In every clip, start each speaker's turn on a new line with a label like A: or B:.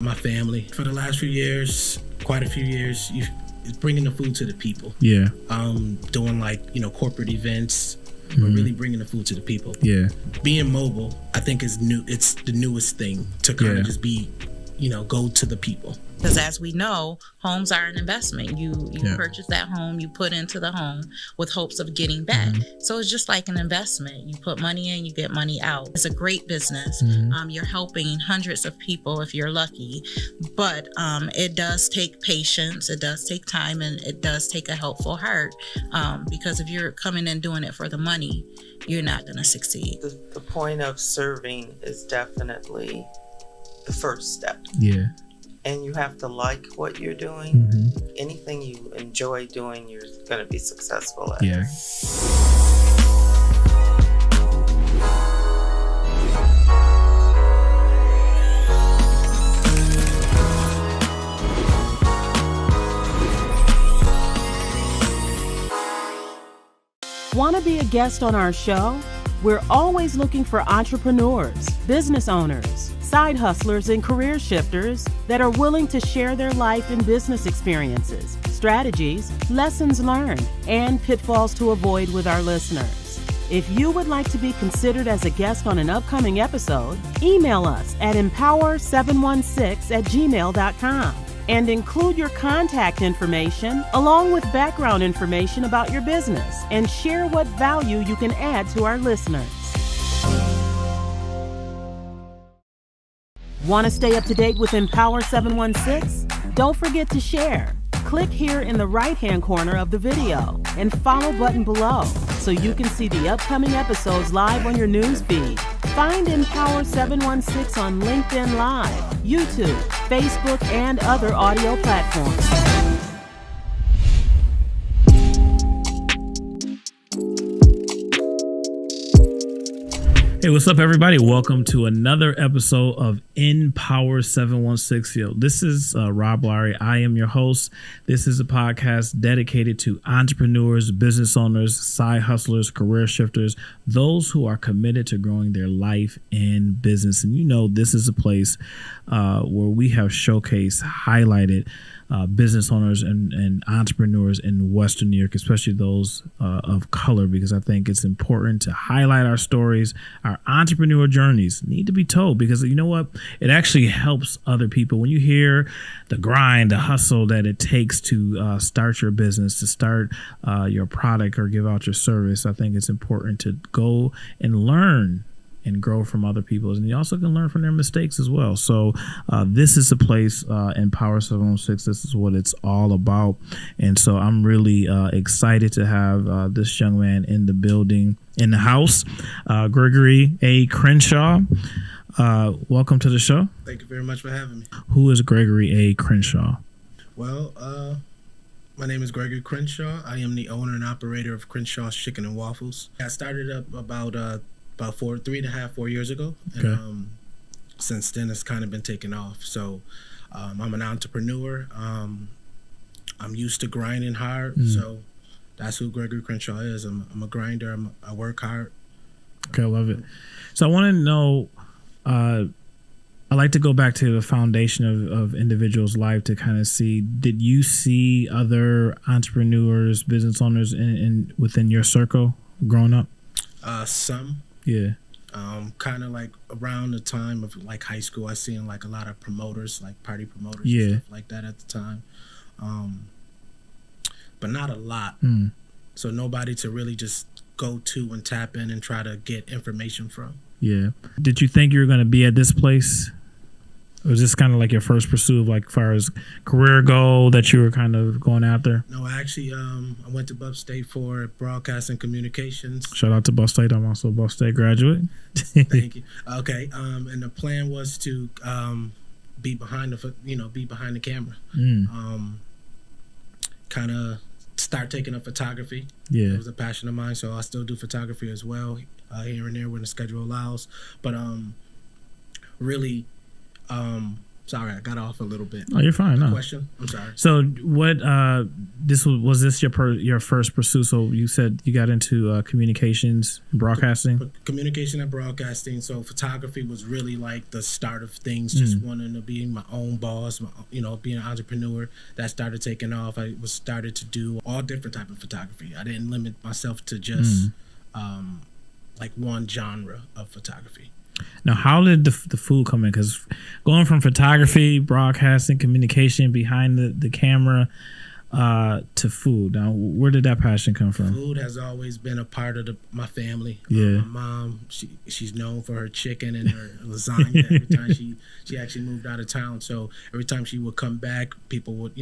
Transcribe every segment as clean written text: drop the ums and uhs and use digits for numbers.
A: My family for the last few years, quite a few years, it's bringing the food to the people.
B: Yeah.
A: Doing corporate events, but really bringing the food to the people.
B: Yeah.
A: Being mobile, I think is new. It's the newest thing to kind of just be, go to the people.
C: Because as we know, homes are an investment. You purchase that home, you put into the home with hopes of getting back. So it's just like an investment. You put money in, you get money out. It's a great business. You're helping hundreds of people if you're lucky. But it does take patience, it does take time, and it does take a helpful heart. Because if you're coming and doing it for the money, you're not going to succeed.
D: The point of serving is definitely the first step.
B: Yeah.
D: And you have to like what you're doing. Anything you enjoy doing, you're going to be successful at.
B: Yeah.
E: Want to be a guest on our show? We're always looking for entrepreneurs, business owners, side hustlers, and career shifters that are willing to share their life and business experiences, strategies, lessons learned, and pitfalls to avoid with our listeners. If you would like to be considered as a guest on an upcoming episode, email us at Empower716@gmail.com and include your contact information along with background information about your business and share what value you can add to our listeners. Want to stay up to date with Empower716? Don't forget to share. Click here in the right-hand corner of the video and follow button below so you can see the upcoming episodes live on your news feed. Find Empower716 on LinkedIn Live, YouTube, Facebook, and other audio platforms.
B: Hey, what's up, everybody? Welcome to another episode of Empower716. This is Rob Larry. I am your host. This is a podcast dedicated to entrepreneurs, business owners, side hustlers, career shifters, those who are committed to growing their life and business. And this is a place where we have showcased, highlighted business owners and entrepreneurs in Western New York, especially those of color, because I think it's important to highlight our stories. Our entrepreneur journeys need to be told, because you know what? It actually helps other people. When you hear the grind, the hustle that it takes to start your business, to start your product or give out your service, I think it's important to go and learn and grow from other people, and you also can learn from their mistakes as well. So this is a place, Empower716. This is what it's all about, and so I'm really excited to have this young man in the building, in the house, Gregory A. Crenshaw. Welcome to the show.
A: Thank you very much for having me.
B: Who is Gregory A. Crenshaw?
A: Well, my name is Gregory Crenshaw. I am the owner and operator of Crenshaw's Chicken and Waffles. I started up about 4 years ago, and
B: okay.
A: Since then it's kind of been taking off. So I'm an entrepreneur. I'm used to grinding hard, so that's who Gregory Crenshaw is. I'm a grinder. I work hard.
B: Okay, I love it. So I want to know, I like to go back to the foundation of individuals' life to kind of see, did you see other entrepreneurs, business owners within your circle growing up?
A: Some.
B: Yeah.
A: Kind of like around the time of like high school, I seen like a lot of promoters, like party promoters, and stuff like that at the time. But not a lot. So nobody to really just go to and tap in and try to get information from. Yeah.
B: Did you think you were going to be at this place? Or was this kind of like your first pursuit of, like, as far as career goal that you were kind of going after?
A: No, actually, I went to Buff State for broadcast and communications.
B: Shout out to Buff State. I'm also a Buff State graduate.
A: Thank you. Okay. And the plan was to be behind the camera. Kind of start taking up photography.
B: Yeah.
A: It was a passion of mine, so I still do photography as well, here and there when the schedule allows. But really Sorry, I got off a little bit.
B: Oh, you're fine. No
A: question. I'm sorry.
B: So, what? Was this your first pursuit? So you said you got into communications, broadcasting.
A: Communication and broadcasting. So photography was really like the start of things. Just wanting to be my own boss. Being an entrepreneur. That started taking off. I started to do all different type of photography. I didn't limit myself to just like one genre of photography.
B: Now, how did the food come in? Because going from photography, broadcasting, communication behind the camera to food. Now, where did that passion come from?
A: Food has always been a part of my family.
B: Yeah.
A: My mom, she's known for her chicken and her lasagna. Every time she actually moved out of town, so every time she would come back, people would,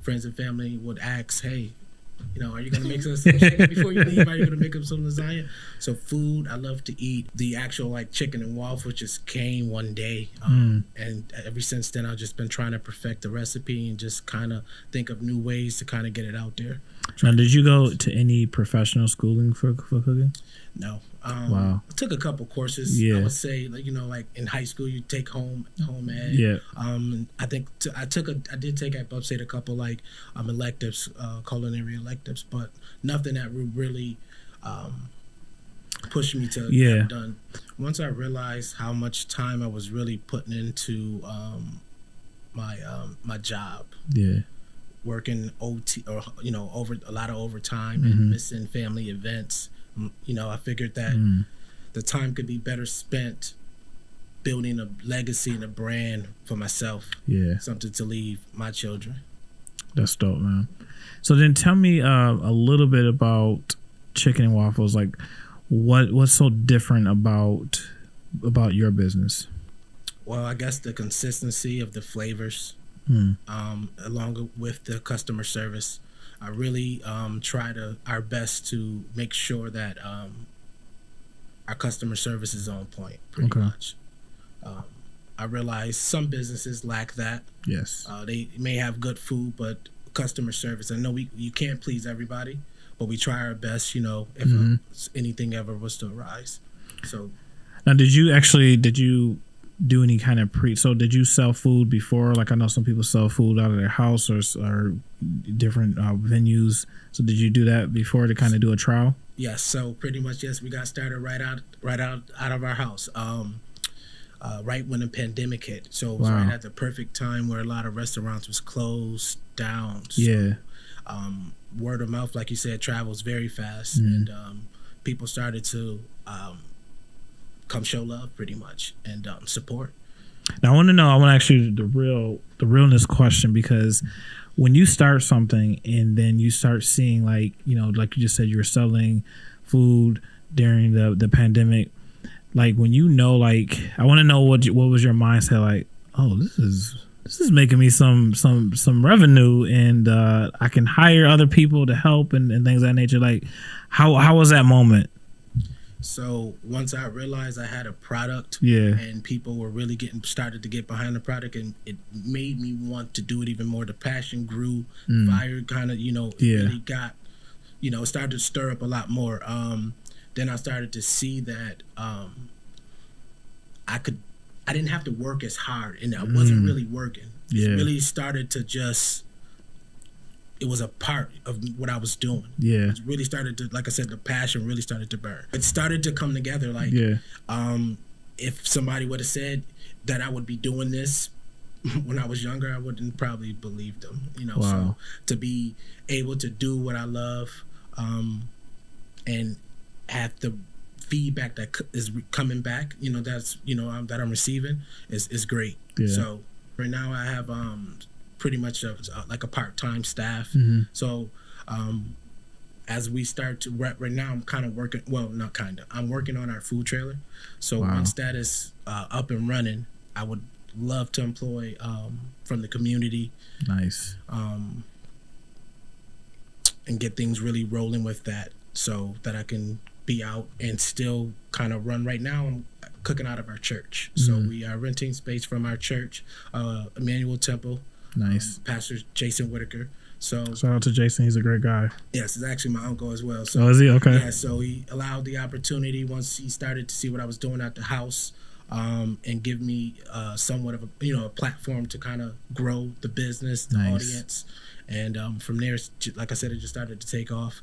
A: friends and family would ask, "Hey, are you going to make some chicken before you leave? Are you going to make up some lasagna?" So food, I love to eat. The actual like chicken and waffles just came one day. And ever since then, I've just been trying to perfect the recipe and just kind of think of new ways to kind of get it out there.
B: Now, did you go to any professional schooling for cooking?
A: No.
B: Wow.
A: I took a couple courses.
B: Yeah.
A: I would say, like in high school, you take home ed.
B: Yeah.
A: And I think I did take at Upstate a couple like electives, culinary electives, but nothing that would really push me to get it done. Once I realized how much time I was really putting into my job.
B: Yeah.
A: Working OT or over a lot of overtime and missing family events. I figured that the time could be better spent building a legacy and a brand for myself. Yeah. Something to leave my children.
B: That's dope, man. So then tell me a little bit about chicken and waffles. Like what's so different about your business?
A: Well, I guess the consistency of the flavors, along with the customer service. I really try our best to make sure that our customer service is on point, pretty much. I realize some businesses lack that.
B: Yes.
A: They may have good food, but customer service. I know you can't please everybody, but we try our best, if anything ever was to arise. So
B: now, did you do any kind of so did you sell food before? Like I know some people sell food out of their house or different venues. So did you do that before to kind of do a trial?
A: Yes. So pretty much, yes, we got started right out of our house. Right when the pandemic hit. So it was right at the perfect time where a lot of restaurants was closed down. So, word of mouth, like you said, travels very fast, and people started to come show love pretty much and support.
B: Now I want to ask you the realness question, because when you start something and then you start seeing like you just said, you were selling food during the pandemic, like when I want to know what was your mindset like? Oh, this is making me some revenue, and I can hire other people to help and things of that nature. Like how was that moment?
A: So once I realized I had a product, and people were really started to get behind the product, and it made me want to do it even more. The passion grew, fire kind of, really got, it started to stir up a lot more. Then I started to see that I didn't have to work as hard, and I wasn't really working. It really started to it was a part of what I was doing. Yeah. It really started to, like I said, the passion really started to burn. It started to come together. Like, if somebody would have said that I would be doing this when I was younger, I wouldn't probably believe them. So to be able to do what I love, and have the feedback that is coming back, that's that I'm receiving is great. Yeah. So right now I have pretty much like a part-time staff. So as we start to right now, I'm kind of working. Well, not kind of. I'm working on our food trailer. So once that is up and running, I would love to employ from the community. Nice. And get things really rolling with that, so that I can be out and still kind of run. Right now I'm cooking out of our church. So we are renting space from our church, Emmanuel Temple. Nice. Pastor Jason Whitaker. So
B: shout out to Jason, he's a great guy.
A: Yes, he's actually my uncle as well. So
B: is he? Okay.
A: Yeah, so he allowed the opportunity once he started to see what I was doing at the house. and give me somewhat of a platform to kind of grow the business, the audience, and from there, like I said, it just started to take off.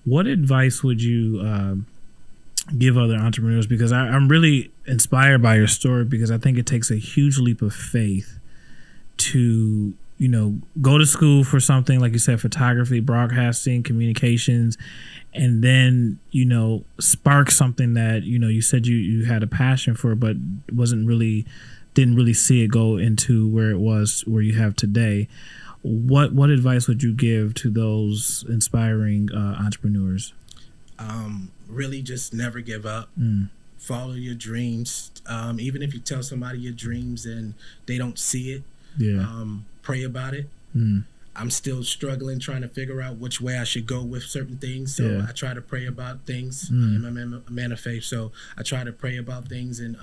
B: What advice would you give other entrepreneurs? Because I'm really inspired by your story, because I think it takes a huge leap of faith to go to school for something like you said, photography, broadcasting, communications, and then spark something that you said you had a passion for, but didn't really see it go into where you have today. What advice would you give to those inspiring entrepreneurs?
A: Really just never give up. Follow your dreams. Even if you tell somebody your dreams and they don't see it, pray about it. I'm still struggling, trying to figure out which way I should go with certain things. So I try to pray about things. I'm a man of faith, so I try to pray about things and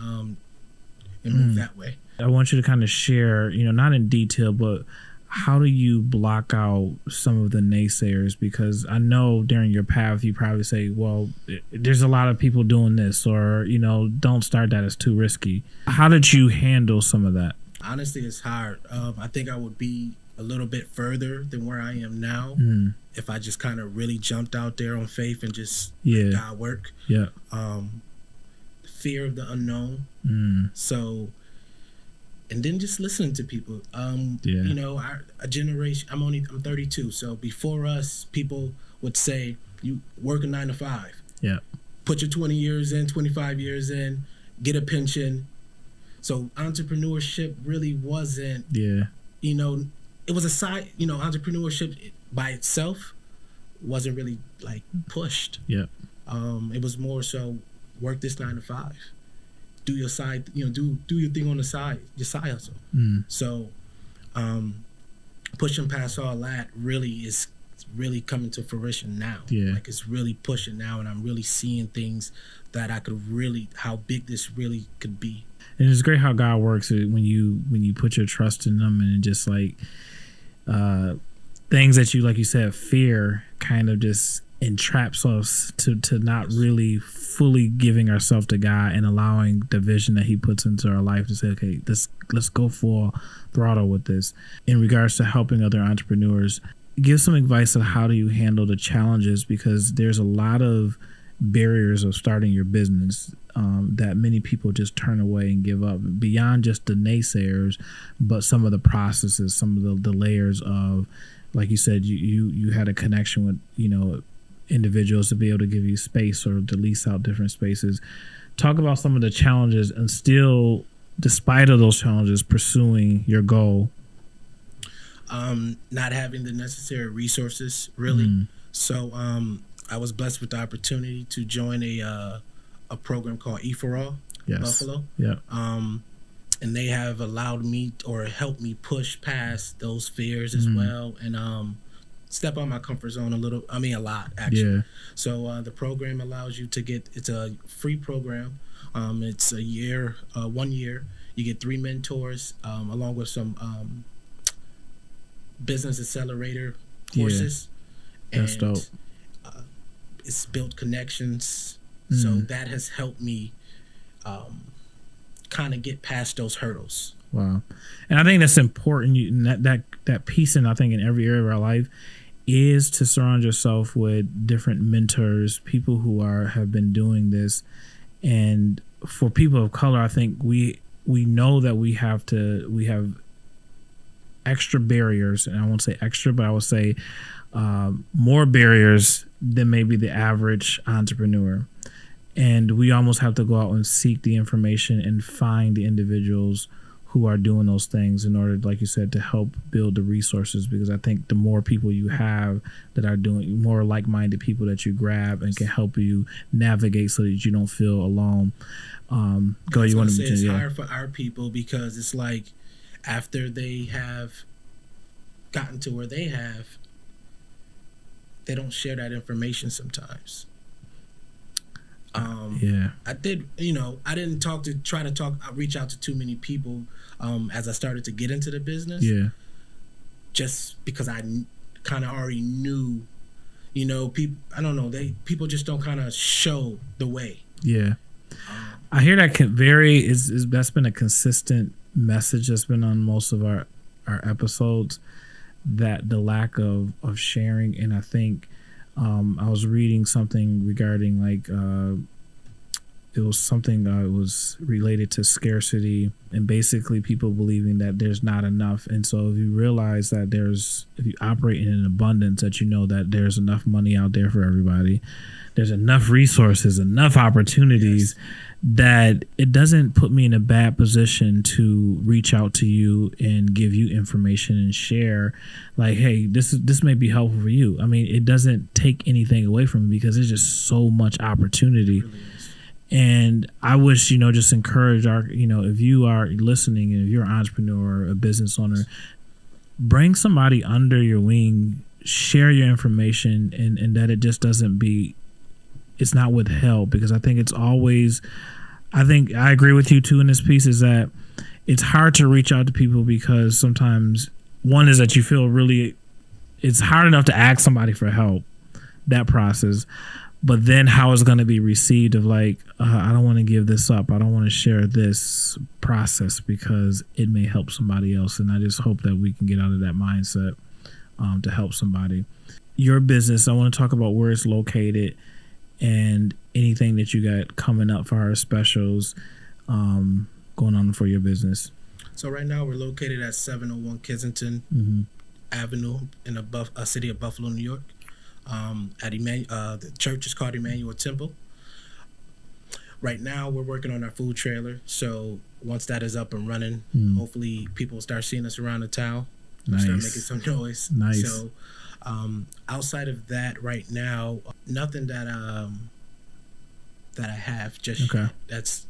A: move that way.
B: I want you to kind of share, not in detail, but how do you block out some of the naysayers? Because I know during your path, you probably say, well, there's a lot of people doing this, or, don't start that, it's too risky. How did you handle some of that?
A: Honestly, it's hard. I think I would be a little bit further than where I am now if I just kind of really jumped out there on faith and just let God work. Fear of the unknown. So, and then just listening to people. Our generation, I'm 32. So before us, people would say, you work a 9 to 5. Put your 20 years in, 25 years in, get a pension. So entrepreneurship really wasn't, it was a side, entrepreneurship by itself wasn't really like pushed. It was more so work this 9 to 5. Do your side, do your thing on the side, your side hustle. So pushing past all that is really coming to fruition now. Like it's really pushing now, and I'm really seeing things that I could really, how big this really could be.
B: And it's great how God works when you put your trust in them, and just like things that you, like you said, fear kind of just entraps us to not really fully giving ourselves to God and allowing the vision that He puts into our life to say, okay, let's go full throttle with this. In regards to helping other entrepreneurs, give some advice on how do you handle the challenges, because there's a lot of barriers of starting your business that many people just turn away and give up, beyond just the naysayers, but some of the processes, some of the layers of, like you said, you had a connection with individuals to be able to give you space or to lease out different spaces. Talk about some of the challenges, and still, despite of those challenges, pursuing your goal.
A: Not having the necessary resources, really. So I was blessed with the opportunity to join a program called E4All, Buffalo. And they have allowed me or helped me push past those fears as well, and step out my comfort zone a lot, actually. So the program allows you to it's a free program. It's a year, 1 year. You get 3 mentors, along with some business accelerator courses.
B: That's dope.
A: It's built connections. So that has helped me kind of get past those hurdles.
B: Wow. And I think that's important. That piece, and I think in every area of our life, is to surround yourself with different mentors, people who have been doing this. And for people of color, I think we know that we have extra barriers, and I won't say extra, but I would say more barriers than maybe the average entrepreneur. And we almost have to go out and seek the information and find the individuals who are doing those things in order, like you said, to help build the resources. Because I think the more people you have that are doing, more like-minded people that you grab and can help you navigate so that you don't feel alone. Go. You want to say
A: it's hard for our people, because it's like after they have gotten to where they don't share that information sometimes. I did, I didn't reach out to too many people as I started to get into the business. Just because I kind of already knew, people, I don't know, people just don't kind of show the way.
B: I hear that can vary. That's been a consistent message that's been on most of our episodes, that the lack of sharing. And I think I was reading something regarding like it was something that was related to scarcity and basically people believing that there's not enough. And so if you realize that if you operate in an abundance, that you know that there's enough money out there for everybody, there's enough resources, enough opportunities, that it doesn't put me in a bad position to reach out to you and give you information and share like, hey, this may be helpful for you. I mean, it doesn't take anything away from me because there's just so much opportunity. And I wish, just encourage if you are listening and if you're an entrepreneur or a business owner, bring somebody under your wing, share your information, and that it just it's not withheld, because I think I agree with you too in this piece, is that it's hard to reach out to people because sometimes one is that you feel it's hard enough to ask somebody for help, that process. But then how it's going to be received of like, I don't want to give this up. I don't want to share this process because it may help somebody else. And I just hope that we can get out of that mindset to help somebody. Your business, I want to talk about where it's located and anything that you got coming up for our specials going on for your business.
A: So right now we're located at 701 Kensington Avenue in the city of Buffalo, New York. At the church is called Emmanuel Temple. Right now we're working on our food trailer, so once that is up and running, hopefully people will start seeing us around the town. Nice. Start making some noise.
B: Nice.
A: So outside of that, right now, nothing that I have just yet. That's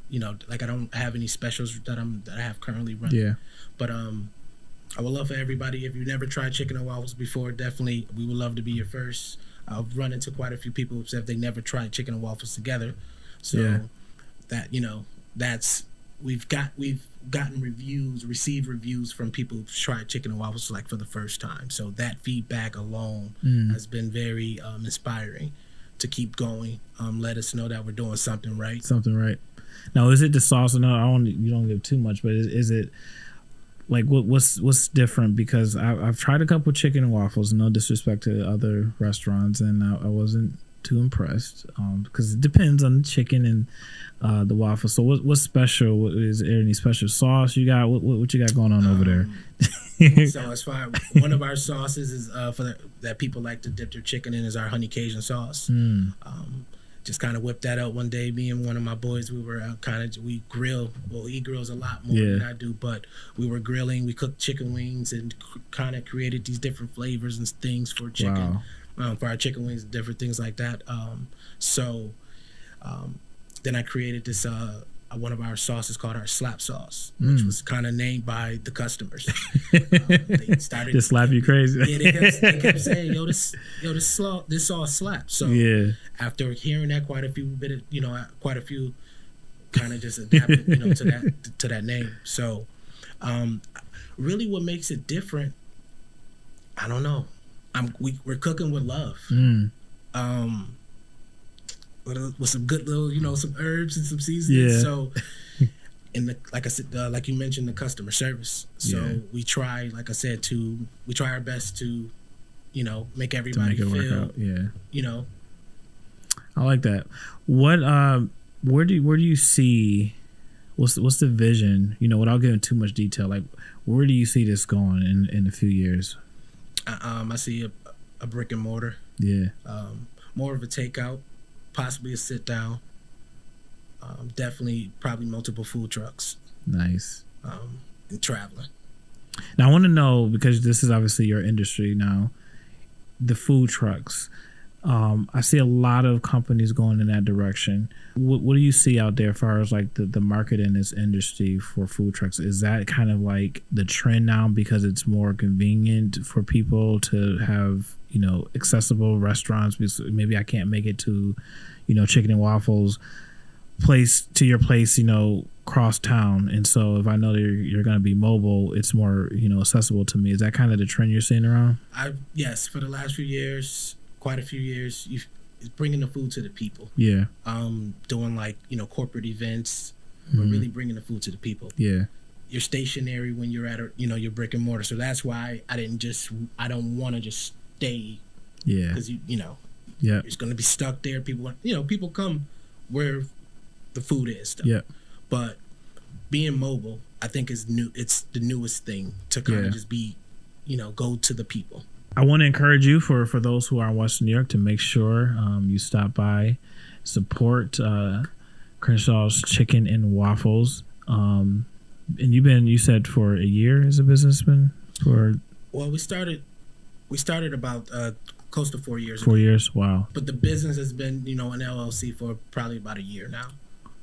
A: like I don't have any specials that I have currently running.
B: Yeah.
A: But I would love for everybody, if you've never tried chicken and waffles before, definitely we would love to be your first. I've run into quite a few people who said they never tried chicken and waffles together. So that we've gotten received reviews from people who've tried chicken and waffles like for the first time. So that feedback alone has been very inspiring to keep going. Let us know that we're doing something right.
B: Now, is it the sauce? No, you don't give too much, but is it like what's different? Because I've tried a couple chicken and waffles, no disrespect to other restaurants, and I wasn't too impressed because it depends on the chicken and the waffle. So what's special? Is there any special sauce you got? What you got going on over there?
A: So as far as one of our sauces is that people like to dip their chicken in is our honey Cajun sauce. Just kind of whipped that out one day. Me and one of my boys, we were we grill. Well, he grills a lot more than I do, but we were grilling. We cooked chicken wings and kind of created these different flavors and things for chicken, for our chicken wings, different things like that. Then I created this one of our sauces called our slap sauce, which was kind of named by the customers. They started
B: to slap you crazy.
A: Yeah, they kept saying, this sauce slaps. So after hearing that, quite a few kind of just adapted, to that name. So, really, what makes it different? I don't know. We're cooking with love. With some good little, some herbs and some seasonings. Yeah. So, like I said, like you mentioned, the customer service. So we try, like I said, we try our best to, make everybody feel. Yeah.
B: I like that. What? Where do you see? What's the vision? Without giving too much detail, like where do you see this going in a few years?
A: I see a brick and mortar.
B: Yeah.
A: More of a takeout. Possibly a sit down. Definitely, probably multiple food trucks.
B: Nice.
A: And traveling.
B: Now I want to know, because this is obviously your industry now, the food trucks. I see a lot of companies going in that direction. What do you see out there as far as like the market in this industry for food trucks? Is that kind of like the trend now because it's more convenient for people to have, accessible restaurants? Because maybe I can't make it to, chicken and waffles to your place, cross town. And so if I know that you're going to be mobile, it's more, accessible to me. Is that kind of the trend you're seeing around?
A: Yes, for the last few years, quite a few years, is bringing the food to the people.
B: Yeah.
A: Doing like, corporate events, but really bringing the food to the people.
B: Yeah.
A: You're stationary when you're at your brick and mortar. So that's why I don't want to just stay.
B: Yeah.
A: Because
B: yeah,
A: it's going to be stuck there. People come where the food is. Stuff.
B: Yeah.
A: But being mobile, I think is new. It's the newest thing to kind of just be, go to the people.
B: I want to encourage you for those who are in Western New York to make sure you stop by, support Crenshaw's Chicken and Waffles. And you said for a year as a businessman?
A: Well, we started about close to 4 years.
B: 4 years, wow.
A: But the business has been, an LLC for probably about a year now.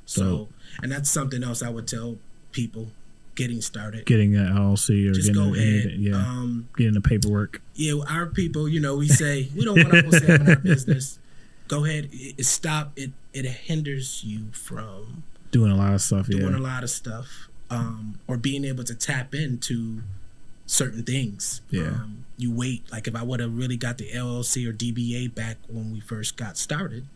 A: So, and that's something else I would tell people getting started. Getting an
B: LLC or
A: just
B: getting
A: go ahead.
B: Getting the paperwork.
A: Yeah, our people, we say we don't want to almost have in our business. Go ahead, it hinders you from
B: doing a lot of stuff.
A: Doing a lot of stuff, or being able to tap into certain things.
B: Yeah.
A: You wait. Like if I would have really got the LLC or DBA back when we first got started,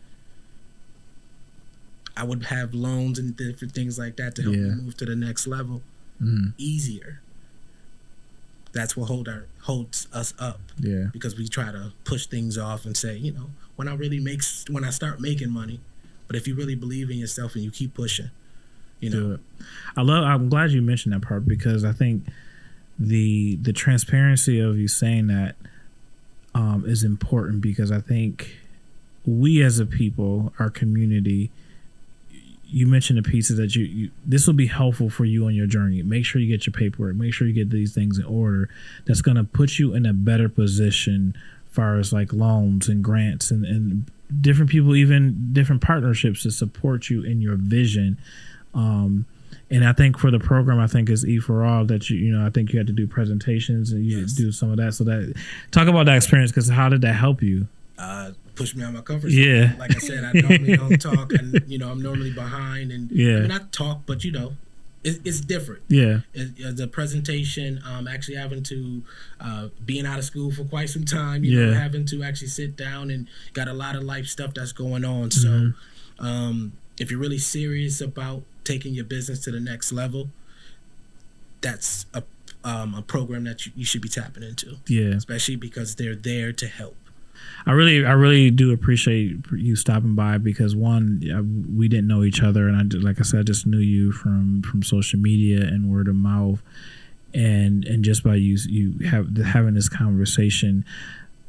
A: I would have loans and different things like that to help me move to the next level easier. That's what holds us up.
B: Yeah.
A: Because we try to push things off and say, when I start making money, but if you really believe in yourself and you keep pushing,
B: Do it. I'm glad you mentioned that part, because I think the transparency of you saying that is important, because I think we as a people, our community, you mentioned the pieces that you this will be helpful for you on your journey. Make sure you get your paperwork. Make sure you get these things in order. That's going to put you in a better position as far as like loans and grants and different people, even different partnerships to support you in your vision. And I think for the program, I think is E for All that I think you had to do presentations and you do some of that. So talk about that experience, because how did that help you?
A: Push me out of my comfort zone.
B: Yeah.
A: Like I said, I normally don't talk, and I'm normally behind, and I mean I talk, but it's different.
B: Yeah.
A: The presentation, actually having to being out of school for quite some time, having to actually sit down and got a lot of life stuff that's going on. So if you're really serious about taking your business to the next level, that's a program that you should be tapping into.
B: Yeah.
A: Especially because they're there to help.
B: I really do appreciate you stopping by, because one, we didn't know each other, and like I said, I just knew you from social media and word of mouth, and just by you having this conversation.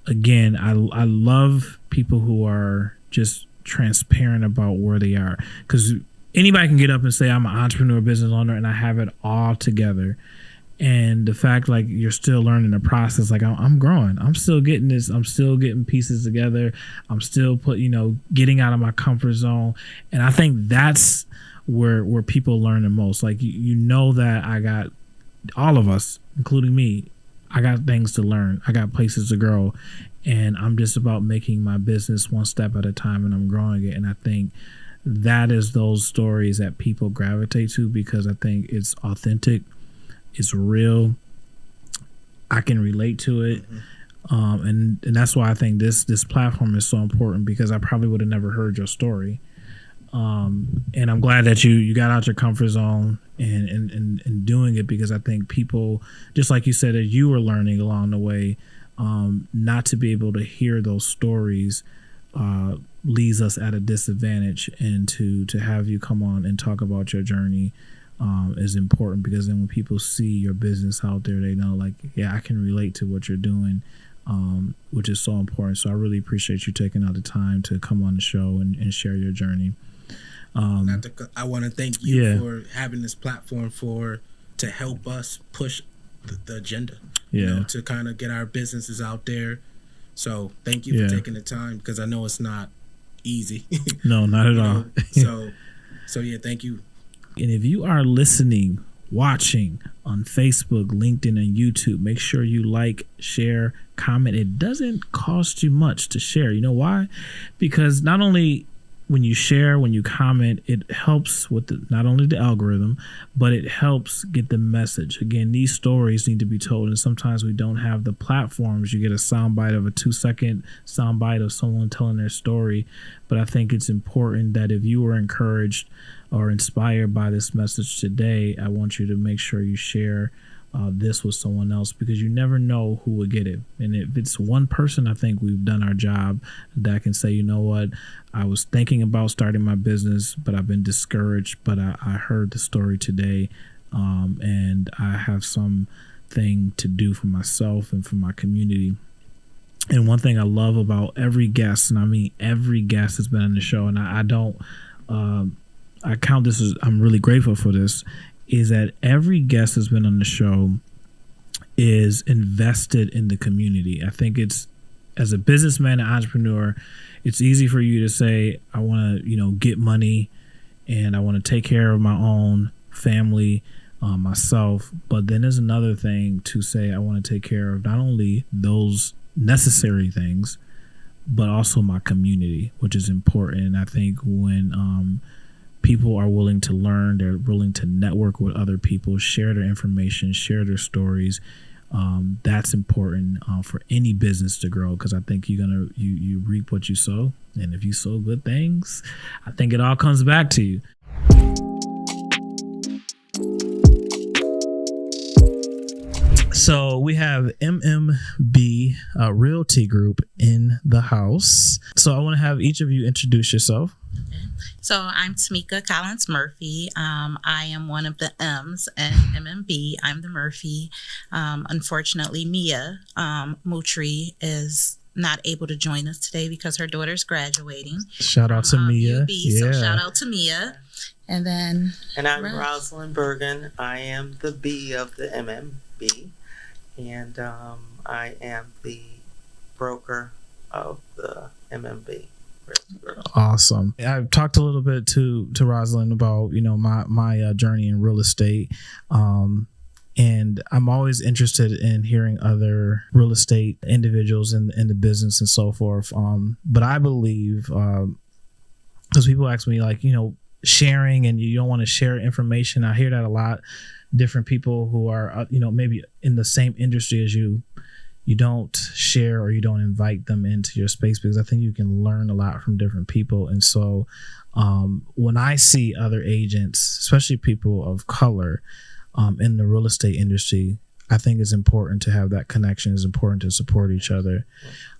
B: Again, I love people who are just transparent about where they are, because anybody can get up and say I'm an entrepreneur, business owner, and I have it all together. And the fact, like, you're still learning the process, like I'm growing, I'm still getting this, I'm still getting pieces together, I'm still getting out of my comfort zone. And I think that's where people learn the most. Like, that I got, all of us, including me, I got things to learn, I got places to grow, and I'm just about making my business one step at a time, and I'm growing it. And I think that is those stories that people gravitate to, because I think it's authentic. It's real. I can relate to it. And that's why I think this platform is so important, because I probably would have never heard your story. And I'm glad that you got out your comfort zone and doing it, because I think people, just like you said, that you were learning along the way, not to be able to hear those stories leaves us at a disadvantage. And to have you come on and talk about your journey is important, because then when people see your business out there, they know, like, yeah, I can relate to what you're doing, which is so important. So I really appreciate you taking out the time to come on the show and share your journey.
A: I want to thank you for having this platform to help us push the agenda, to kind of get our businesses out there. So thank you for taking the time, because I know it's not easy.
B: No, not at all.
A: So yeah, thank you.
B: And if you are listening, watching on Facebook, LinkedIn, and YouTube, make sure you like, share, comment. It doesn't cost you much to share. You know why? Because not only when you share, when you comment, it helps with not only the algorithm, but it helps get the message. Again, these stories need to be told, and sometimes we don't have the platforms. You get a soundbite of a 2-second soundbite of someone telling their story, but I think it's important that if you were encouraged or inspired by this message today, I want you to make sure you share this with someone else, because you never know who will get it. And if it's one person, I think we've done our job, that can say, you know what, I was thinking about starting my business, but I've been discouraged, but I heard the story today, and I have something to do for myself and for my community. And one thing I love about every guest, and I mean every guest that's been on the show, and I count this as, I'm really grateful for this, is that every guest that's been on the show is invested in the community. I think it's, as a businessman and entrepreneur, it's easy for you to say, I want to, get money and I want to take care of my own family, myself. But then there's another thing to say, I want to take care of not only those necessary things, but also my community, which is important. And I think when people are willing to learn, they're willing to network with other people, share their information, share their stories. That's important for any business to grow, because I think you reap what you sow, and if you sow good things, I think it all comes back to you. So we have MMB Realty Group in the house. So I want to have each of you introduce yourself.
C: So I'm Tamika Collins Murphy. I am one of the M's and MMB. I'm the Murphy. Unfortunately, Mia Mootry is not able to join us today because her daughter's graduating.
B: Shout out to Mia.
C: UB, so shout out to Mia. And
D: I'm Rosalind Burgin. I am the B of the MMB, and I am the broker of the MMB.
B: Awesome. I've talked a little bit to Rosalind about my journey in real estate, and I'm always interested in hearing other real estate individuals in the business and so forth. But I believe, because people ask me sharing, and you don't want to share information. I hear that a lot. Different people who are maybe in the same industry as you. You don't share, or you don't invite them into your space, because I think you can learn a lot from different people. And so when I see other agents, especially people of color in the real estate industry, I think it's important to have that connection. It's important to support each other.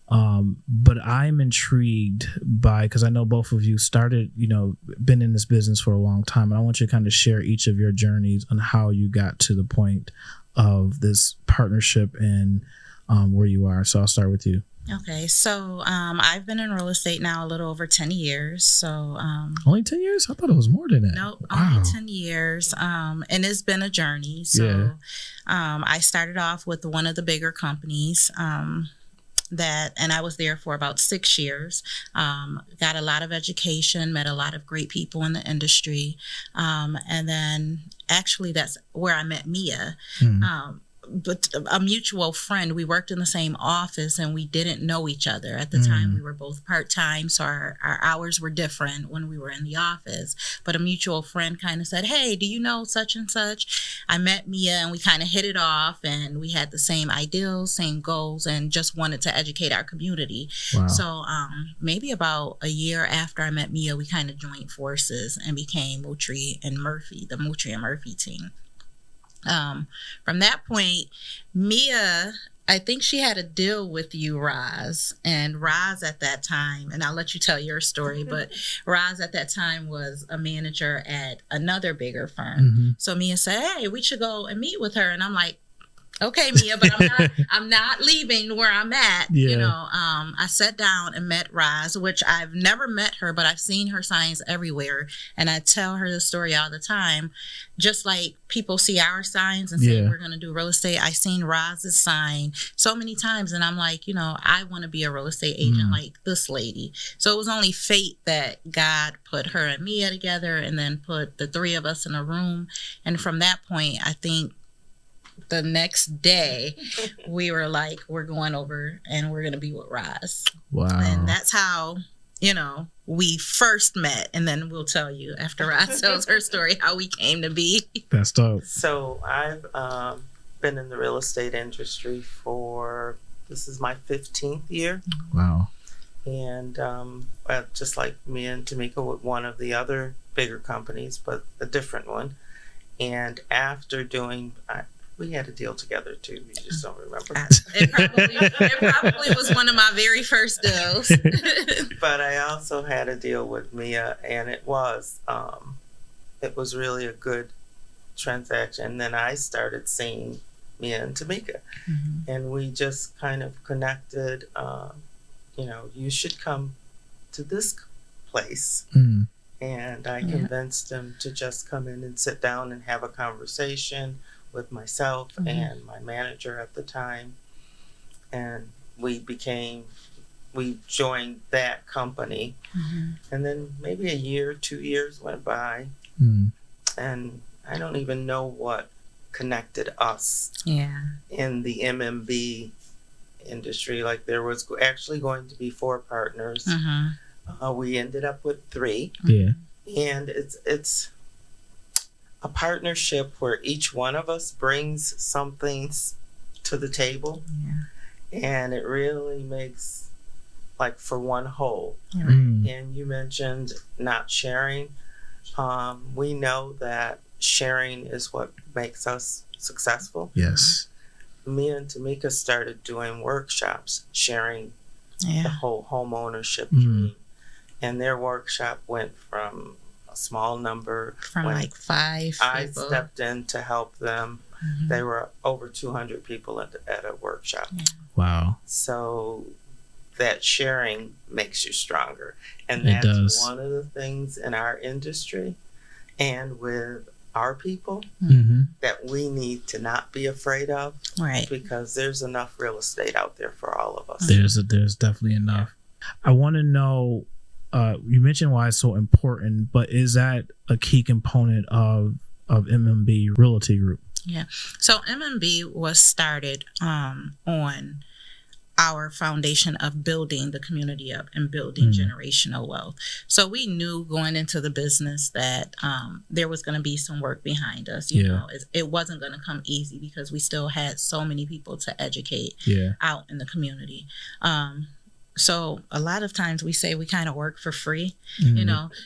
B: But I'm intrigued by, because I know both of you started, been in this business for a long time. And I want you to kind of share each of your journeys on how you got to the point of this partnership and where you are. So I'll start with you.
C: Okay, so I've been in real estate now a little over 10 years. So
B: only 10 years? I thought it was more than that.
C: No,
B: wow.
C: Only 10 years. And it's been a journey. So I started off with one of the bigger companies and I was there for about 6 years. Got a lot of education, met a lot of great people in the industry. And then actually that's where I met Mia. But a mutual friend, we worked in the same office and we didn't know each other. At the time, we were both part-time, so our hours were different when we were in the office. But a mutual friend kind of said, hey, do you know such and such? I met Mia and we kind of hit it off, and we had the same ideals, same goals, and just wanted to educate our community. Wow. So maybe about a year after I met Mia, we kind of joined forces and became Mootry and Murphy, the Mootry and Murphy team. From that point, Mia, I think she had a deal with you, Roz, and Roz at that time, and I'll let you tell your story, but Roz at that time was a manager at another bigger firm. So Mia said, hey, we should go and meet with her. And I'm like, okay, Mia, but I'm not leaving where I'm at. I sat down and met Roz, which I've never met her, but I've seen her signs everywhere. And I tell her the story all the time. Just like people see our signs and say, we're going to do real estate. I seen Roz's sign so many times. And I'm like, I want to be a real estate agent like this lady. So it was only fate that God put her and Mia together and then put the three of us in a room. And from that point, I think the next day we were like, we're going over and we're going to be with Roz.
B: Wow.
C: And that's how we first met, and then we'll tell you after Roz tells her story how we came to be.
B: That's dope.
D: So I've been in the real estate industry this is my 15th year.
B: Wow.
D: And just like me and Tamika with one of the other bigger companies, but a different one. And after we had a deal together too. You just don't remember.
C: It probably was one of my very first deals.
D: But I also had a deal with Mia, and it was really a good transaction. And then I started seeing Mia and Tamika, and we just kind of connected. You should come to this place. And I convinced them to just come in and sit down and have a conversation with myself and my manager at the time. And we joined that company. And then maybe a year, 2 years went by. And I don't even know what connected us in the MMB industry. Like, there was actually going to be 4 partners. We ended up with 3. And it's a partnership where each one of us brings something to the table, and it really makes like for one whole. And you mentioned not sharing. We know that sharing is what makes us successful.
B: Yes.
D: Me and Tamika started doing workshops, sharing the whole home ownership dream. And their workshop went from a small number.
C: From like 5 people.
D: I stepped in to help them. They were over 200 people at a workshop.
B: Wow.
D: So that sharing makes you stronger. And
B: It
D: that's
B: does.
D: one of the things in our industry and with our people that we need to not be afraid of.
C: Right.
D: Because there's enough real estate out there for all of us.
B: There's definitely enough. I want to know, you mentioned why it's so important, but is that a key component of MMB Realty Group?
C: Yeah. So MMB was started on our foundation of building the community up and building generational wealth. So we knew going into the business that there was going to be some work behind us. You know, it wasn't going to come easy because we still had so many people to educate out in the community. So a lot of times we say we kind of work for free,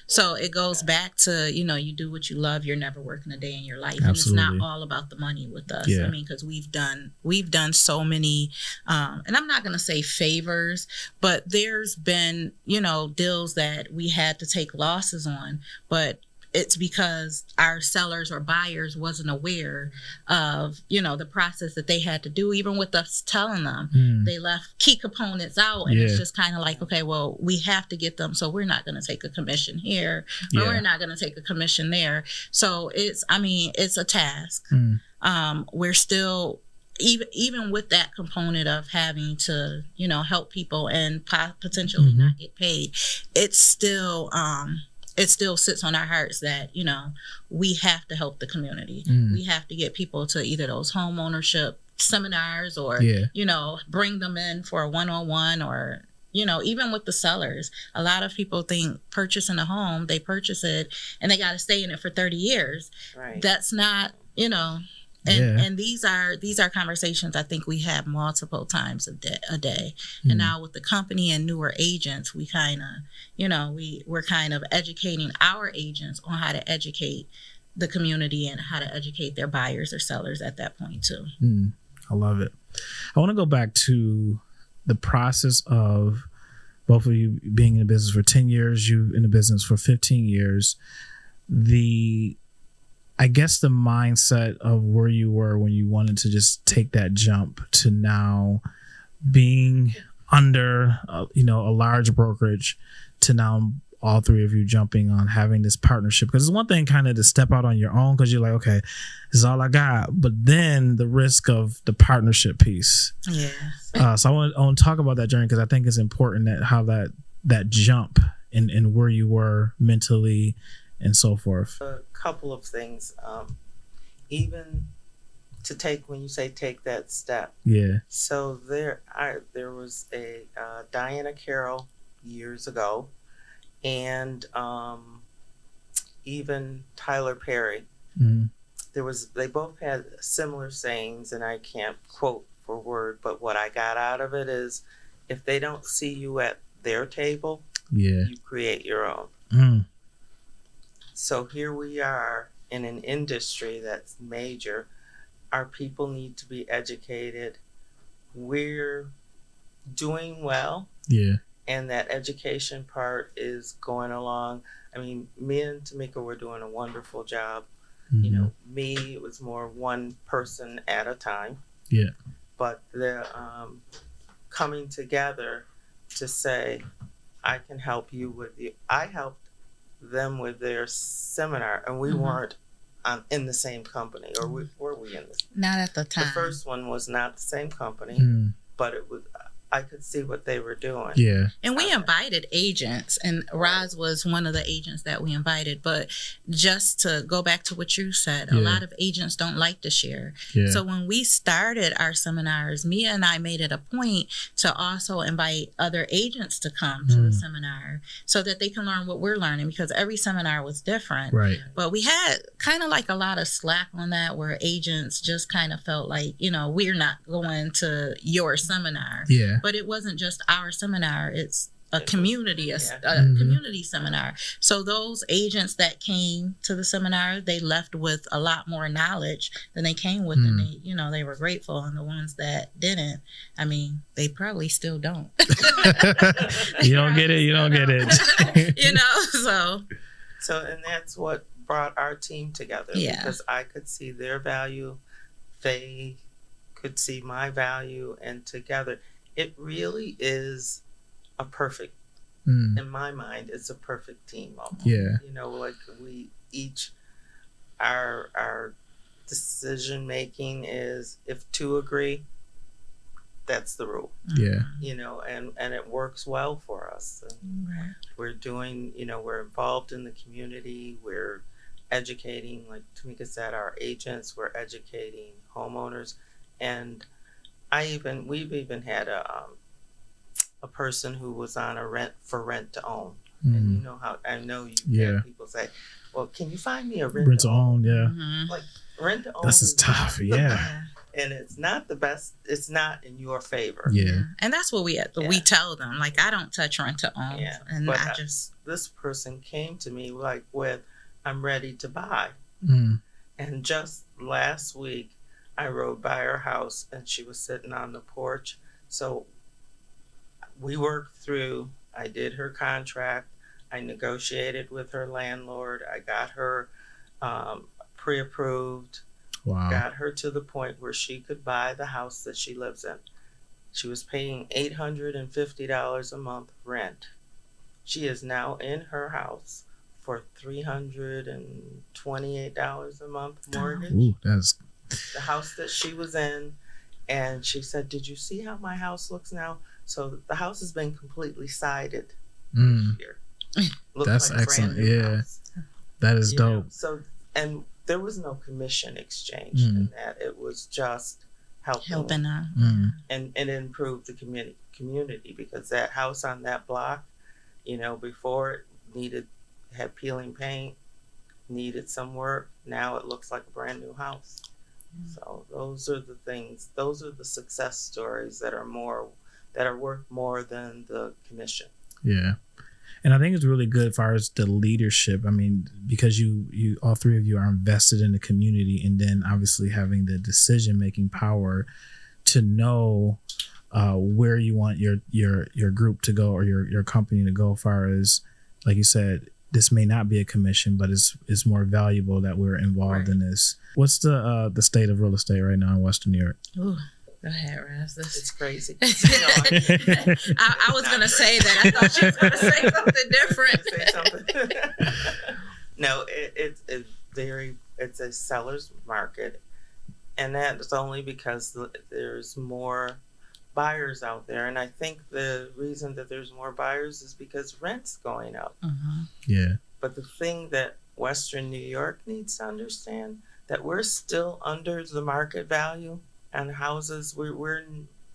C: so it goes back to, you do what you love. You're never working a day in your life.
B: Absolutely.
C: And it's not all about the money with us. I mean, because we've done so many, and I'm not going to say favors, but there's been, deals that we had to take losses on, but it's because our sellers or buyers wasn't aware of, the process that they had to do, even with us telling them. They left key components out, and it's just kind of like, okay, well, we have to get them, so we're not going to take a commission here, or we're not going to take a commission there. So it's a task. We're still, even with that component of having to, help people and potentially not get paid, it's still, it still sits on our hearts that, we have to help the community. We have to get people to either those home ownership seminars or, bring them in for a one-on-one, or, even with the sellers. A lot of people think purchasing a home, they purchase it and they got to stay in it for 30 years.
D: Right.
C: That's not, and these are conversations I think we have multiple times a day. And now with the company and newer agents, we kind of, we're kind of educating our agents on how to educate the community and how to educate their buyers or sellers at that point too.
B: I love it. I want to go back to the process of both of you being in the business for 10 years, you in the business for 15 years. I guess the mindset of where you were when you wanted to just take that jump to now being under, a large brokerage, to now all 3 of you jumping on having this partnership. Because it's one thing kind of to step out on your own because you're like, okay, this is all I got. But then the risk of the partnership piece. Yeah. So I want to talk about that journey because I think it's important that how that jump and where you were mentally and so forth.
D: A couple of things. Even to take, when you say take that step.
B: Yeah.
D: So there was a Diana Carroll years ago and even Tyler Perry. They both had similar sayings, and I can't quote for word, but what I got out of it is, if they don't see you at their table, you create your own. So here we are in an industry that's major. Our people need to be educated. We're doing well. And that education part is going along. I mean, me and Tamika were doing a wonderful job. You know, it was more one person at a time. But the coming together to say, I can help you with you. I helped them with their seminar, and we weren't in the same company, or were we in the?
C: Not at the time.
D: The first one was not the same company, but it was. I could see what they were doing.
C: And we invited agents, and Roz was one of the agents that we invited. But just to go back to what you said, a lot of agents don't like to share. So when we started our seminars, Mia and I made it a point to also invite other agents to come to the seminar so that they can learn what we're learning, because every seminar was different. But we had kind of like a lot of slack on that, where agents just kind of felt like, you know, we're not going to your seminar. But it wasn't just our seminar, it's a community, community seminar. So those agents that came to the seminar, they left with a lot more knowledge than they came with, and they, you know, they were grateful. And the ones that didn't, I mean, they probably still don't.
B: You don't get it. You know,
D: so and that's what brought our team together, because I could see their value, they could see my value, and together it really is a perfect, in my mind, it's a perfect team almost. You know, like we each, our decision making is, if two agree, that's the rule. You know, and it works well for us. We're doing, you know, we're involved in the community, we're educating, like Tamika said, our agents, we're educating homeowners, and we've even had a person who was on a rent to own. And you know how, I know you have people say, well, can you find me a rent to own? Like, rent to own
B: is tough.
D: And it's not the best, it's not in your favor.
C: And that's what we tell them, like, I don't touch rent to own. And
D: but this person came to me like with, I'm ready to buy. And just last week, I rode by her house and she was sitting on the porch. So we worked through, I did her contract, I negotiated with her landlord, I got her pre-approved, got her to the point where she could buy the house that she lives in. She was paying $850 a month rent. She is now in her house for $328 a month mortgage.
B: Ooh, that's
D: the house that she was in. And she said, did you see how my house looks now? So the house has been completely sided this year.
B: That's
D: like
B: excellent.
D: House.
B: That is dope.
D: Know? So, and there was no commission exchange in that. It was just helping
C: out.
D: And it improved the community, because that house on that block, you know, before it had peeling paint, needed some work. Now it looks like a brand new house. So those are the things, those are the success stories that are worth more than the commission.
B: And I think it's really good as far as the leadership. I mean, because you all three of you are invested in the community, and then obviously having the decision-making power to know where you want your group to go, or your company to go, as far as, like you said, this may not be a commission, but it's more valuable that we're involved in this. What's the state of real estate right now in Western New York?
C: Ooh, go ahead, Raz.
D: It's crazy.
C: I was going to say that. I thought she was going to say something different.
D: No, it's a seller's market, and that's only because there's more buyers out there. And I think the reason that there's more buyers is because rent's going up. But the thing that Western New York needs to understand, that we're still under the market value on houses.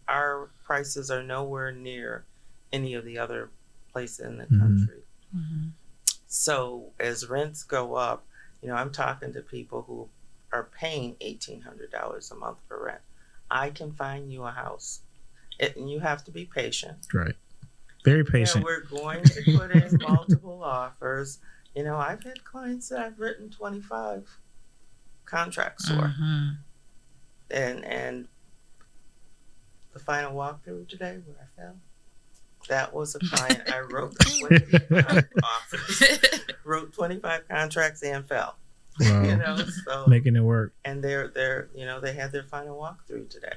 D: Our prices are nowhere near any of the other places in the country. So as rents go up, I'm talking to people who are paying $1,800 a month for rent. I can find you a house. And you have to be patient.
B: Right. Very patient.
D: We're going to put in multiple offers. I've had clients that I've written 25 contracts for. And the final walkthrough today where I fell, that was a client I wrote 25 offers, wrote 25 contracts and fell.
B: Wow.
D: So
B: making it work.
D: And they had their final walkthrough today.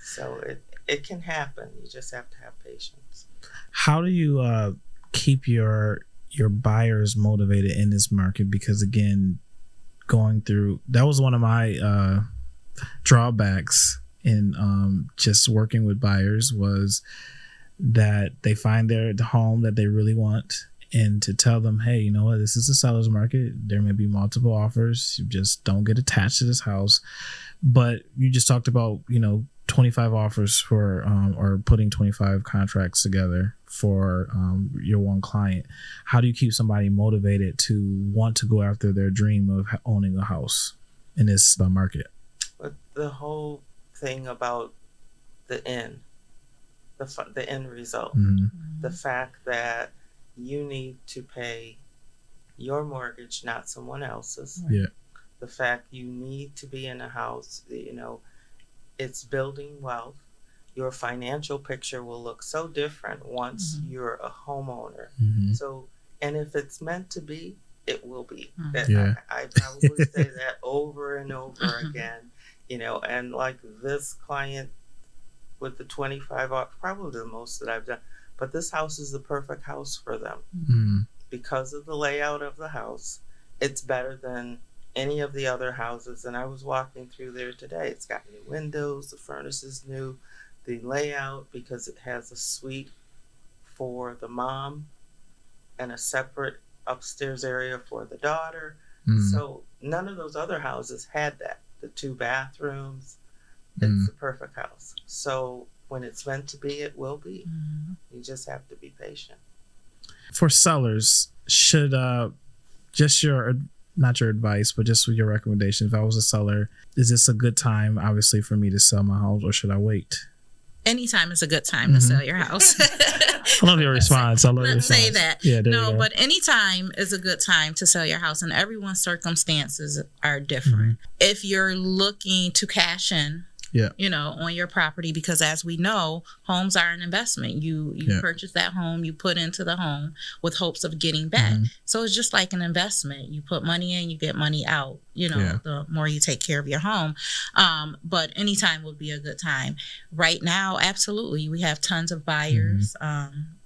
D: So it can happen. You just have to have patience.
B: How do you keep your buyers motivated in this market? Because again, going through, that was one of my drawbacks in just working with buyers, was that they find the home that they really want, and to tell them, hey, you know what, this is a seller's market. There may be multiple offers. You just don't get attached to this house. But you just talked about, 25 offers for or putting 25 contracts together for your one client. How do you keep somebody motivated to want to go after their dream of owning a house in this market?
D: But the whole thing about the end result, the fact that you need to pay your mortgage, not someone else's.
B: Yeah.
D: The fact you need to be in a house, it's building wealth. Your financial picture will look so different once you're a homeowner. So, and if it's meant to be, it will be. I probably say that over and over again, and like this client with the 25 off, probably the most that I've done. But this house is the perfect house for them because of the layout of the house. It's better than any of the other houses. And I was walking through there today. It's got new windows. The furnace is new. The layout, because it has a suite for the mom and a separate upstairs area for the daughter. So none of those other houses had that. The 2 bathrooms. It's the perfect house. So when it's meant to be, it will be. You just have to be patient.
B: For sellers, should just not your advice, but just your recommendation, if I was a seller, is this a good time, obviously, for me to sell my house, or should I wait?
C: Anytime is a good time to sell your house.
B: I love your response.
C: Say that.
B: Yeah,
C: no, but anytime is a good time to sell your house, and everyone's circumstances are different. If you're looking to cash in, on your property, because as we know, homes are an investment. You purchase that home, you put into the home with hopes of getting back. So it's just like an investment. You put money in, you get money out, the more you take care of your home. But anytime would be a good time. Right now, absolutely. We have tons of buyers.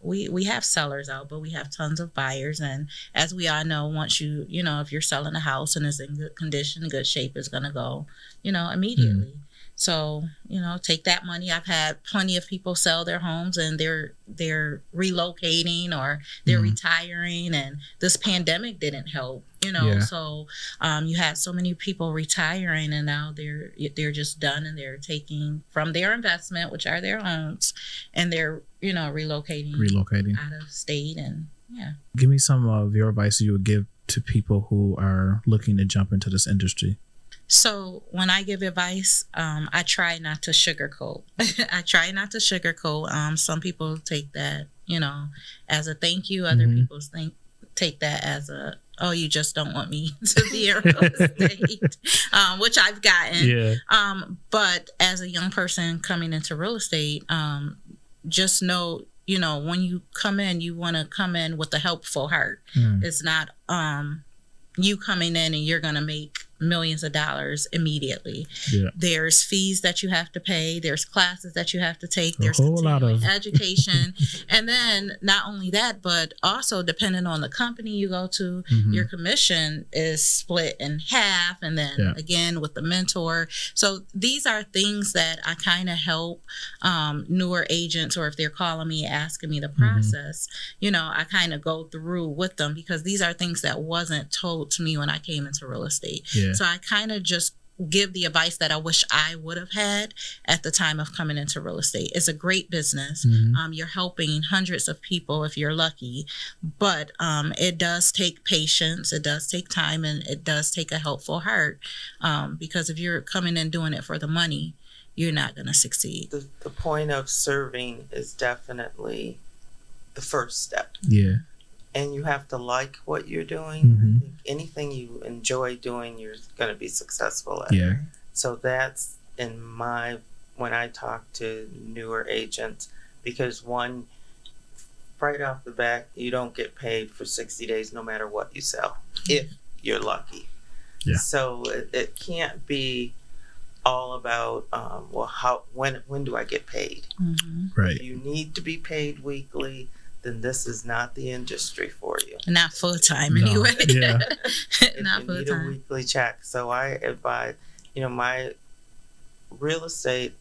C: We have sellers out, but we have tons of buyers. And as we all know, once if you're selling a house and it's in good condition, good shape, it's going to go, immediately. So, take that money. I've had plenty of people sell their homes and they're relocating or they're retiring, and this pandemic didn't help, So you had so many people retiring, and now they're just done, and they're taking from their investment, which are their homes, and they're, relocating out of state. And
B: give me some of your advice you would give to people who are looking to jump into this industry.
C: So when I give advice, I try not to sugarcoat. Some people take that, as a thank you. Other people take that as you just don't want me to be in real estate, which I've gotten. But as a young person coming into real estate, just know, when you come in, you want to come in with a helpful heart. It's not you coming in and you're going to make millions of dollars immediately. There's fees that you have to pay. There's classes that you have to take. There's a whole lot of education. And then not only that, but also depending on the company you go to, your commission is split in half. And then again, with the mentor. So these are things that I kind of help newer agents, or if they're calling me, asking me the process, I kind of go through with them, because these are things that wasn't told to me when I came into real estate. So I kind of just give the advice that I wish I would have had at the time of coming into real estate. It's a great business. You're helping hundreds of people if you're lucky, but it does take patience, it does take time, and it does take a helpful heart, because if you're coming in doing it for the money, you're not going to succeed.
D: The point of serving is definitely the first step.
B: Yeah.
D: And you have to like what you're doing. I think anything you enjoy doing, you're going to be successful at.
B: Yeah.
D: So that's when I talk to newer agents, because one, right off the bat, you don't get paid for 60 days no matter what you sell, if you're lucky.
B: Yeah.
D: So it can't be all about, when do I get paid?
B: Right.
D: If you need to be paid weekly, then this is not the industry for you.
C: Not full time anyway.
B: Yeah.
C: Not full
D: need a
C: time.
D: weekly check. So I advise, my real estate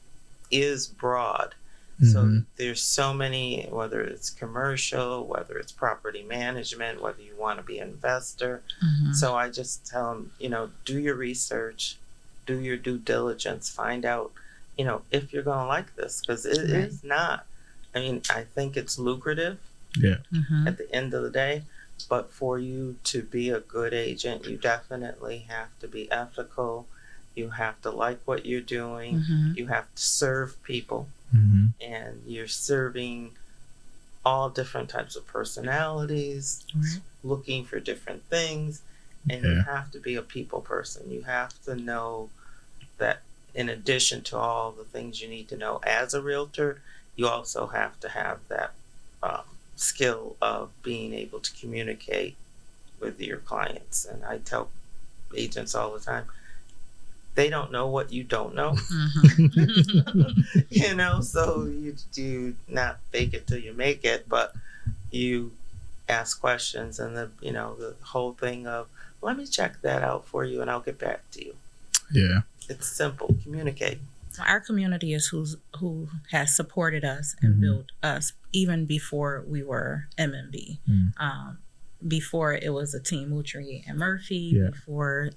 D: is broad. So there's so many, whether it's commercial, whether it's property management, whether you want to be an investor. So I just tell them, do your research, do your due diligence, find out, if you're going to like this, because it is not. I think it's lucrative.
B: Yeah.
D: At the end of the day, but for you to be a good agent, you definitely have to be ethical. You have to like what you're doing. You have to serve people, and you're serving all different types of personalities, looking for different things, and you have to be a people person. You have to know that in addition to all the things you need to know as a realtor, you also have to have that skill of being able to communicate with your clients. And I tell agents all the time, they don't know what you don't know. So you do not fake it till you make it, but you ask questions, and the whole thing of, let me check that out for you and I'll get back to you.
B: Yeah.
D: It's simple. Communicate.
C: Our community is who has supported us and built us even before we were MMB. Before it was a team, Mootry and Murphy, before,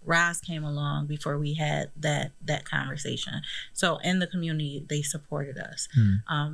C: Roz came along, before we had that conversation. So in the community, they supported us.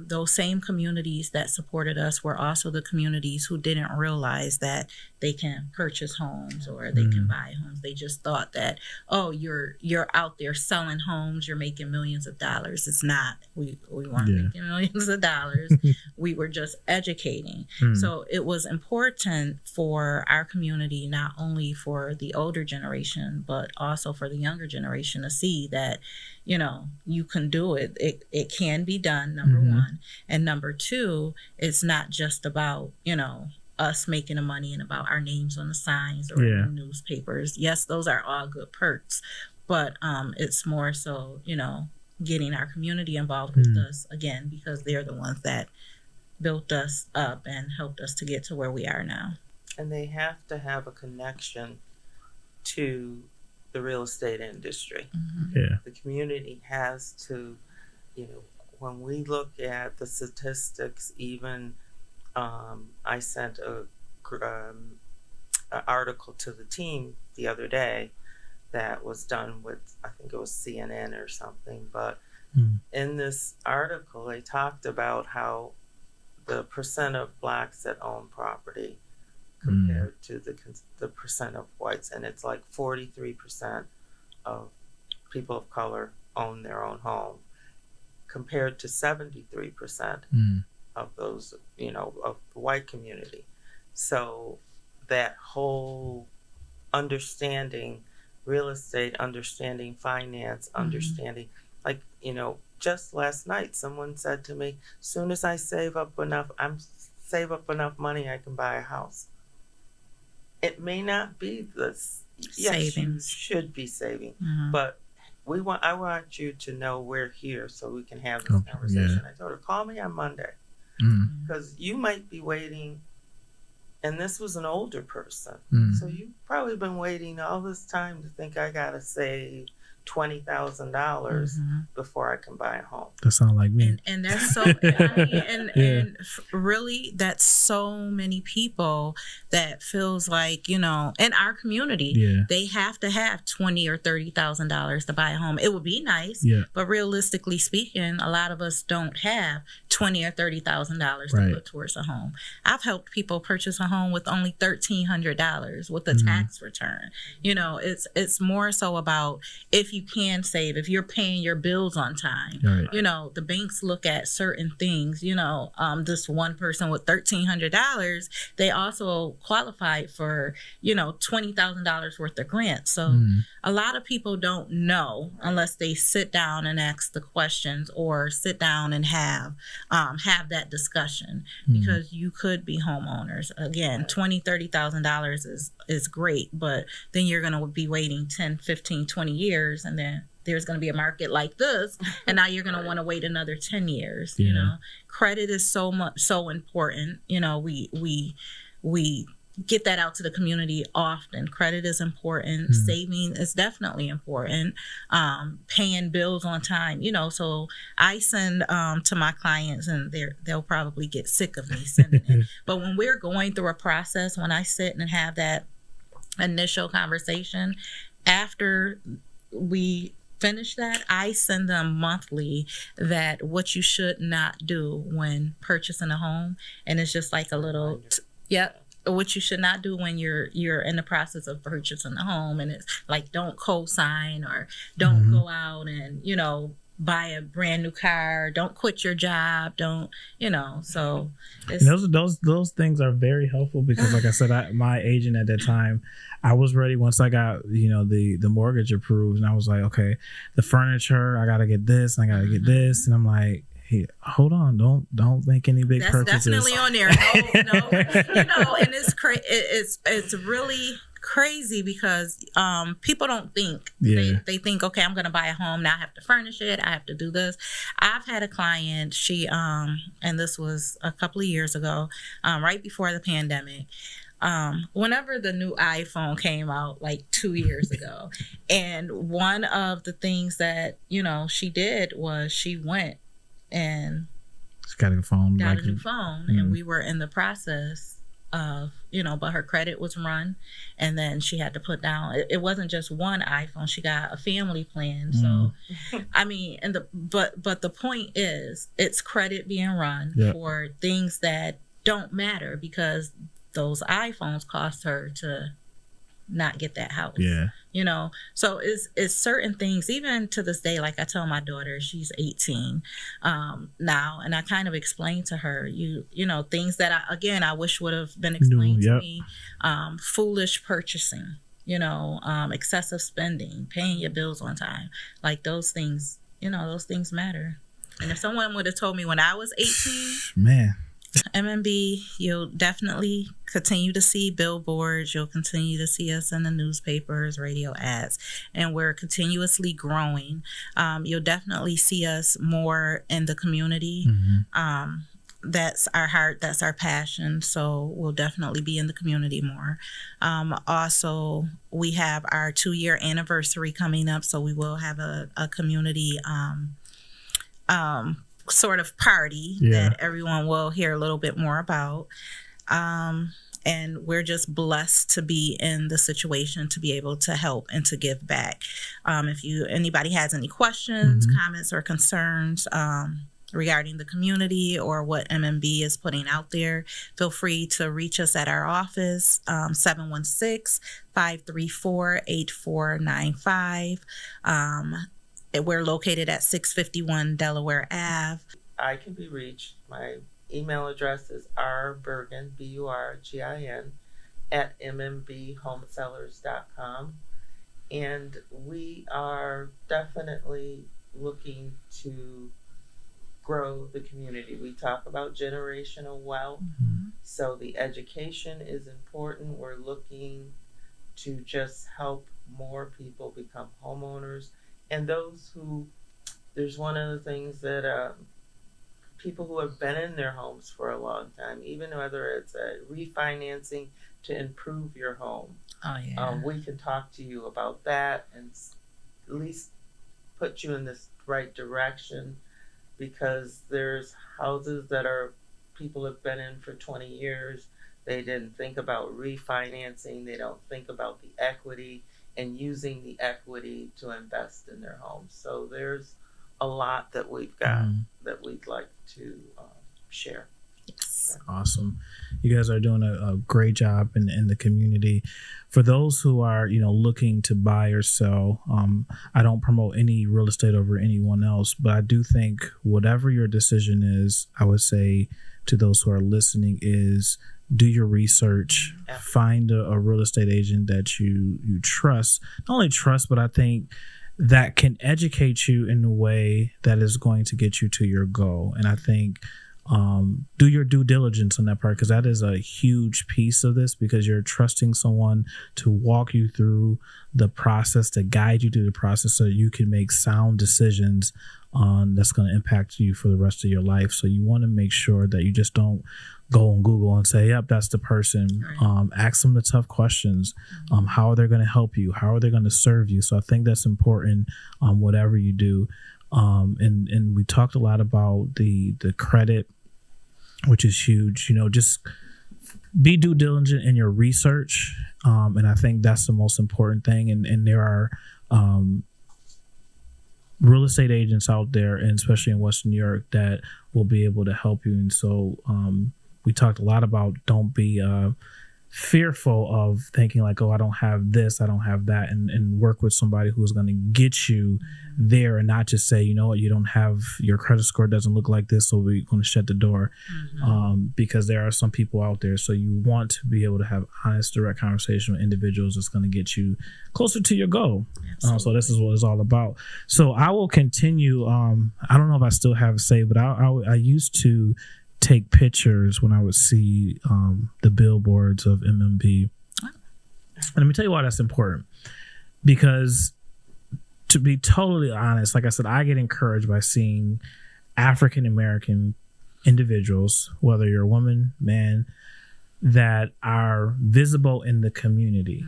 C: Those same communities that supported us were also the communities who didn't realize that they can purchase homes or they can buy homes. They just thought that, you're out there selling homes, you're making millions of dollars. It's not. We weren't making millions of dollars. We were just educating. So it was important for our community, not only for the older generation, but also for the younger generation, to see that, you can do it. It can be done, number one. And number two, it's not just about, us making the money and about our names on the signs or in the newspapers. Yes, those are all good perks, but it's more so, getting our community involved with us, again, because they're the ones that built us up and helped us to get to where we are now.
D: And they have to have a connection to the real estate industry. The community has to, when we look at the statistics, even I sent an article to the team the other day that was done with, I think it was CNN or something, but in this article they talked about how the percent of blacks that own property compared to the percent of whites, and it's like 43% of people of color own their own home compared to 73% of those, of the white community. So that whole understanding real estate, understanding finance, understanding, just last night someone said to me, soon as I save up enough money, I can buy a house. It may not be this. Yes, you should be saving, but I want you to know we're here so we can have this conversation. I told her, call me on Monday, because you might be waiting, and this was an older person, so you've probably been waiting all this time to think I gotta save $20,000 before I can buy a home.
B: That sounds like me.
C: And that's so, and really, that's so many people that feels like, in our community, they have to have $20,000 or $30,000 to buy a home. It would be nice, but realistically speaking, a lot of us don't have $20,000 or $30,000 to put towards a home. I've helped people purchase a home with only $1,300 with a tax return. It's more so about if you can save, if you're paying your bills on time. The banks look at certain things. This one person with $1,300, they also qualified for $20,000 worth of grants. So a lot of people don't know unless they sit down and ask the questions or sit down and have that discussion, because you could be homeowners. Again, $20,000, $30,000 is great, but then you're going to be waiting 10, 15, 20 years, and then there's going to be a market like this, and now you're going to want to wait another 10 years. Credit is so important. We get that out to the community often. Credit is important. Saving is definitely important. Paying bills on time. So I send to my clients, and they'll probably get sick of me sending it. But when we're going through a process, when I sit and have that initial conversation, after we finish that, I send them monthly that what you should not do when purchasing a home, and it's just like a little what you should not do when you're in the process of purchasing a home, and it's like, don't co-sign, or don't go out and buy a brand new car, don't quit your job, don't so
B: those things are very helpful, because like I said, my agent at that time, I was ready once I got the mortgage approved, and I was like, okay, the furniture, I gotta get this, and I gotta get this, and I'm like, hey, hold on, don't make any big purchases.
C: That's definitely on there. No. And it's really crazy, because people don't think. They think, okay, I'm gonna buy a home, now I have to furnish it, I have to do this. I've had a client, she and this was a couple of years ago, right before the pandemic. Whenever the new iPhone came out, like 2 years ago, and one of the things that she did was she went and
B: got a new phone,
C: and we were in the process of but her credit was run, and then she had to put down, it wasn't just one iPhone, she got a family plan. So I mean, but the point is, it's credit being run for things that don't matter, because those iPhones cost her to not get that house. So it's certain things, even to this day. Like I tell my daughter, she's 18 now, and I kind of explain to her, things that I wish would have been explained to me. Foolish purchasing, excessive spending, paying your bills on time, like those things, those things matter. And if someone would have told me when I was 18,
B: man,
C: MMB, you'll definitely continue to see billboards. You'll continue to see us in the newspapers, radio ads, and we're continuously growing. You'll definitely see us more in the community. That's our heart, that's our passion. So we'll definitely be in the community more. Also, we have our 2-year anniversary coming up, so we will have a community sort of party that everyone will hear a little bit more about. And we're just blessed to be in the situation to be able to help and to give back. If anybody has any questions, comments, or concerns regarding the community or what MMB is putting out there, feel free to reach us at our office, 716-534-8495. We're located at 651 Delaware Ave.
D: I can be reached. My email address is rburgin, Burgin, at mmbhomesellers.com. And we are definitely looking to grow the community. We talk about generational wealth. So the education is important. We're looking to just help more people become homeowners. And there's one of the things that people who have been in their homes for a long time, even whether it's a refinancing to improve your home, we can talk to you about that and at least put you in this right direction, because there's houses that people have been in for 20 years. They didn't think about refinancing. They don't think about the equity and using the equity to invest in their homes. So there's a lot that we've got that we'd like to share.
C: Yes.
B: Awesome. You guys are doing a great job in the community. For those who are, looking to buy or sell, I don't promote any real estate over anyone else, but I do think whatever your decision is, I would say to those who are listening is do your research, find a real estate agent that you trust, not only trust, but I think that can educate you in a way that is going to get you to your goal. And I think do your due diligence on that part, because that is a huge piece of this, because you're trusting someone to walk you through the process, to guide you through the process so you can make sound decisions that's going to impact you for the rest of your life. So you want to make sure that you just don't go on Google and say, yep, that's the person. Right. Ask them the tough questions. How are they going to help you? How are they going to serve you? So I think that's important whatever you do. And we talked a lot about the credit, which is huge. Just be due diligent in your research. And I think that's the most important thing. And there are real estate agents out there, and especially in Western New York, that will be able to help you. And so we talked a lot about don't be fearful of thinking like, oh, I don't have this, I don't have that, and work with somebody who's going to get you there, and not just say, you know what, you don't have, your credit score doesn't look like this, so we're going to shut the door. Because there are some people out there. So you want to be able to have honest, direct conversation with individuals that's going to get you closer to your goal. So this is what it's all about. So I will continue. I don't know if I still have a say, but I used to take pictures when I would see the billboards of MMB. And let me tell you why that's important. Because to be totally honest, like I said, I get encouraged by seeing African American individuals, whether you're a woman, man, that are visible in the community.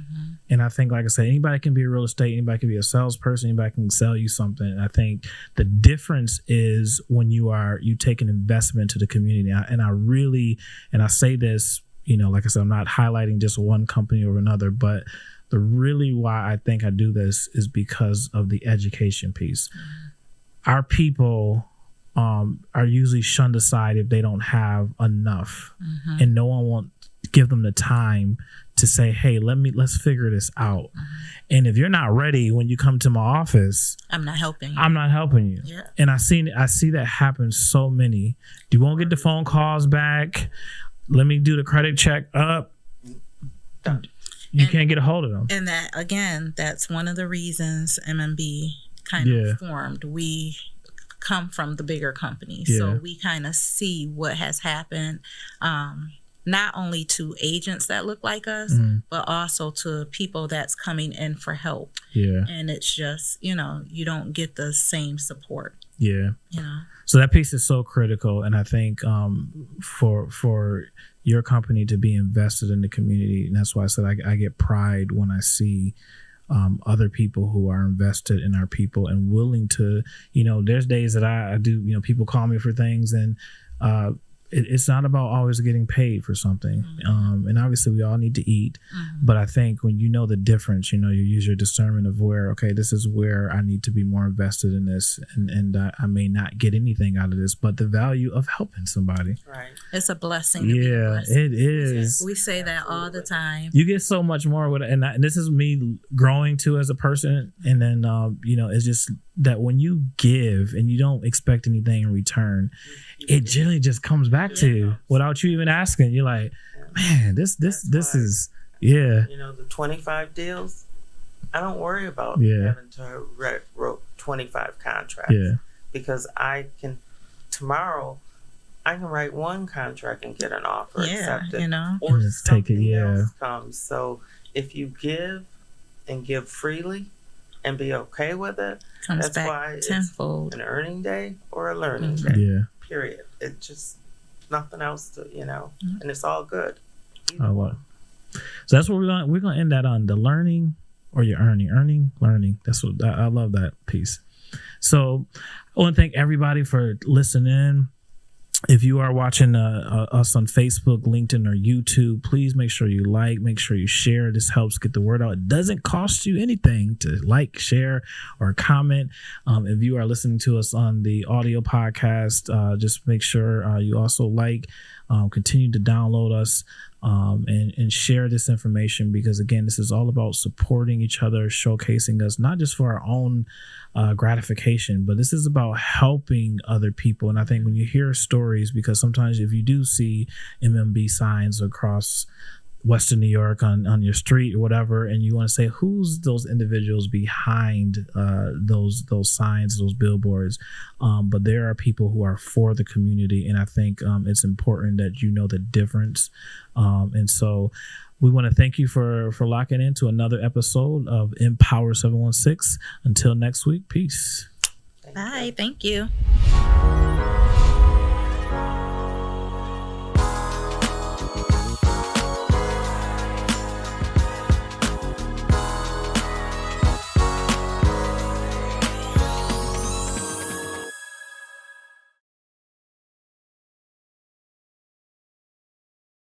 B: And I think, like I said, anybody can be a real estate, anybody can be a salesperson, anybody can sell you something. And I think the difference is when you take an investment to the community. And I say this, like I said, I'm not highlighting just one company or another, but the really why I think I do this is because of the education piece. Our people are usually shunned aside if they don't have enough, and no one won't give them the time to say, hey, let's figure this out. And if you're not ready when you come to my office, I'm not helping you. Yeah. And I see that happen so many. You won't get the phone calls back. Let me do the credit check up. You can't get a hold of them.
C: And that, again, that's one of the reasons MMB kind of formed. We come from the bigger companies, so we kind of see what has happened, not only to agents that look like us, but also to people that's coming in for help. And it's just, you don't get the same support.
B: So that piece is so critical, and I think for your company to be invested in the community, and that's why I said I get pride when I see other people who are invested in our people and willing to, there's days that I do, people call me for things, and it's not about always getting paid for something. And obviously we all need to eat, but I think when the difference, you use your discernment of where, okay, this is where I need to be more invested in this, and I may not get anything out of this, but the value of helping somebody.
C: Right. It's a blessing. It
B: is.
C: We say that all the time.
B: You get so much more with it. And this is me growing too as a person. And then, it's just that when you give and you don't expect anything in return, it generally just comes back to you without you even asking. You're like, man, this is.
D: The 25 deals, I don't worry about having to write 25 contracts, because tomorrow I can write one contract and get an offer accepted, or something else comes. So if you give and give freely and be okay with it,
C: comes
D: that's
C: back
D: why
C: tenfold.
D: It's an earning day or a learning day. Period. It's just nothing else to, and it's all good.
B: So that's what we're gonna end that on, the learning or your earning, learning. That's what I love that piece. So I want to thank everybody for listening. If you are watching us on Facebook, LinkedIn, or YouTube, please make sure you like, make sure you share. This helps get the word out. It doesn't cost you anything to like, share, or comment. If you are listening to us on the audio podcast, just make sure you also like, continue to download us, and share this information, because again, this is all about supporting each other, showcasing us, not just for our own gratification, but this is about helping other people. And I think when you hear stories, because sometimes if you do see MMB signs across Western New York on your street or whatever, and you want to say who's those individuals behind those signs, those billboards, but there are people who are for the community, and I think it's important that you know the difference. And so we want to thank you for locking into another episode of Empower716. Until next week, peace.
C: Bye. Thank you.